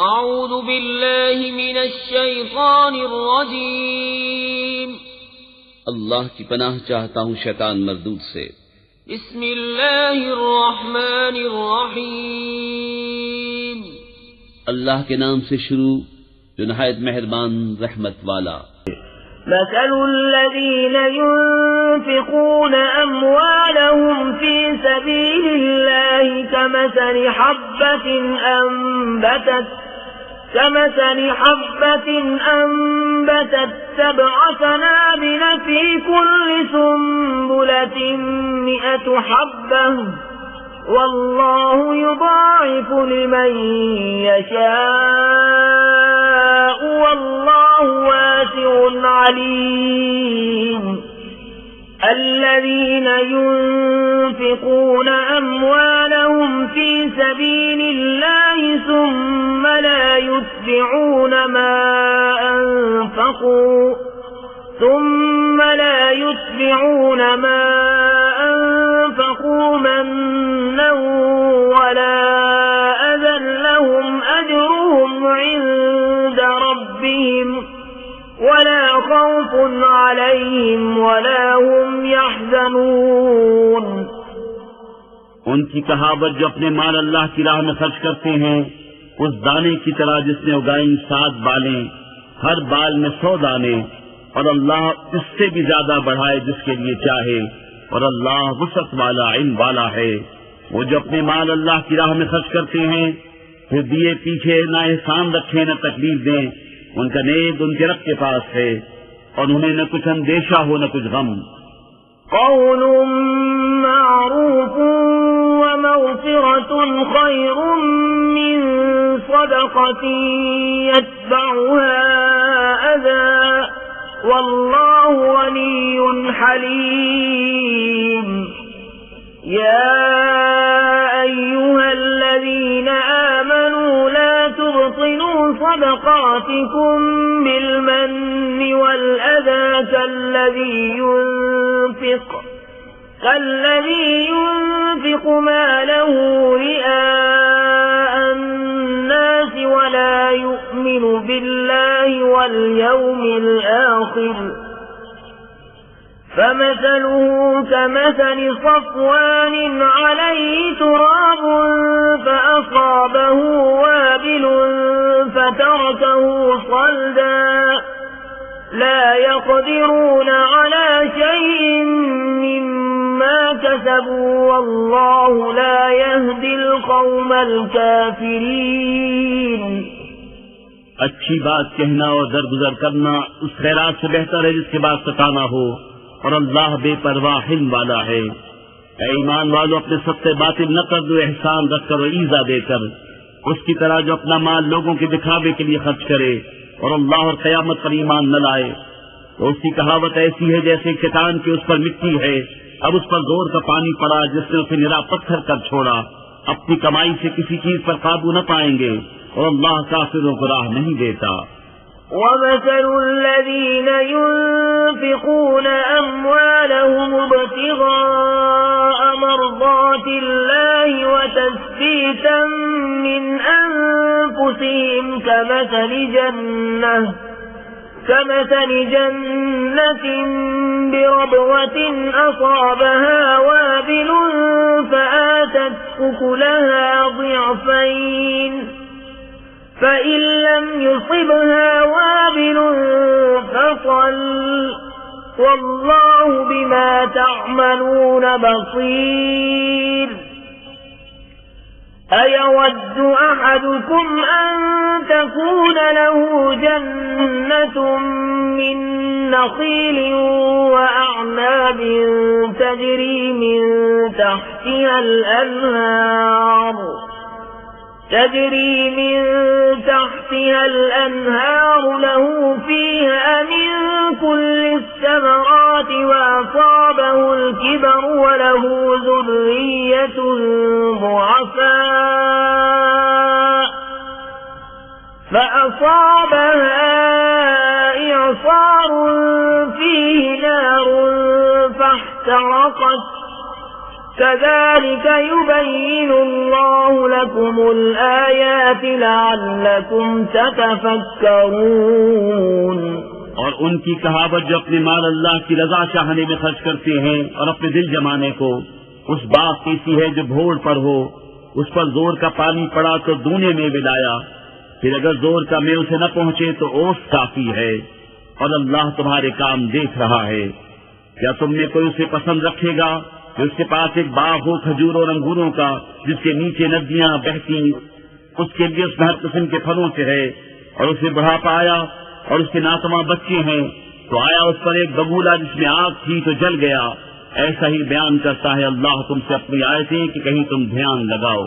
أعوذ بالله من الشيطان الرجيم अल्लाह की पनाह चाहता हूँ शैतान मरदूद से। बिस्म इल्लाहिर रहमानिर रहीम अल्लाह के नाम से शुरू जो नहायत मेहरबान रहमत वाला। مثل الذين ينفقون أموالهم في سبيل الله كمثل حبة أنبتت 7 سنابل في كل سنبلة 100 حبة والله يضاعف لمن يشاء والله واسع عليم الذين ينفقون أموالهم في سبيل الله ثم لا يتبعون ما أنفقوا منا ولا أذى لهم أجرهم عند ربهم ولا خوف عليهم ولا هم يحزنون। उनकी कहावत जो अपने माल अल्लाह की राह में खर्च करते हैं उस दाने की तरह जिसने उगाई 7 बालें, हर बाल में 100 दाने, और अल्लाह इससे भी ज्यादा बढ़ाए जिसके लिए चाहे, और अल्लाह वसअत वाला इल्म वाला है। वो जो अपने माल अल्लाह की राह में खर्च करते हैं फिर दिए पीछे न एहसान रखें न तकलीफ दें, उनका नेद उनके रब के पास है और उन्हें न कुछ अंदेशा हो न कुछ गम। قول معروف ومغفرة خير من صدقة يتبعها أذى والله غني حليم। يا أيها الذين آمنوا لا تبطلوا صدقاتكم بالمن والأذى كالذي ينفق ماله رئاء الناس ولا يؤمن بالله واليوم الآخر فمثله كمثل صفوان عليه تراب فأصابه وابل فتركه صلدا لا يقدرون على شيء مما كسبوا والله لا يهدي القوم الكافرين। अच्छी बात कहना और दरगुजर करना उस खैरात से बेहतर है जिसके बाद सताना हो, और अल्लाह बेपरवाह हिल्म वाला है। ऐ ईमान वालों, अपने सबसे बातिल न कर दो एहसान रखकर और ईजा देकर, उसकी तरह जो अपना माल लोगों के दिखावे के लिए खर्च करे और अल्लाह और क़यामत पर ईमान न लाए। तो उसकी कहावत ऐसी है जैसे चट्टान की उस पर मिट्टी है, अब उस पर जोर का पानी पड़ा जिसने उसे निरा पत्थर कर छोड़ा। अपनी कमाई से किसी चीज पर काबू न पाएंगे और अल्लाह काफिरों को राह नहीं देता। ومثل الذين ينفقون أموالهم ابتغاء مرضات الله وتثبيتا من أنفسهم كمثل جنة بربوة أصابها وابل فآتت أكلها ضعفين فإن لم يصبها وابل فطل والله بما تعملون بصير. أيود أحدكم أن تكون له جنة من نخيل وأعناب تجري من تحتها الأنهار له فيها من كل الثمرات وأصابه الكبر وله ذرية ضعفاء فأصابها إعصار فيه نار فاحترقت كذلك يبين الله لكم الآيات لعلكم تتفكرون। और उनकी कहावत जो अपने माल अल्लाह की रजा चाहने में खर्च करते हैं और अपने दिल जमाने को, उस बाग की सी है जो भोर पर हो, उस पर जोर का पानी पड़ा तो दूने में मिलाया, फिर अगर जोर का में उसे न पहुंचे तो ओस काफी है, और अल्लाह तुम्हारे काम देख रहा है। क्या तुम में कोई उसे पसंद रखेगा कि उसके पास एक बाग हो खजूर और अंगूरों का, जिसके नीचे नदियां बहती, उसके लिए उसमें हर किस्म के फलों से है, और उसे बुढ़ापा आया और उसके नातमा बच्चे हैं, तो आया उस पर एक बबूला जिसमें आग थी तो जल गया। ऐसा ही बयान करता है अल्लाह तुमसे अपनी आयतें कि कहीं तुम ध्यान लगाओ।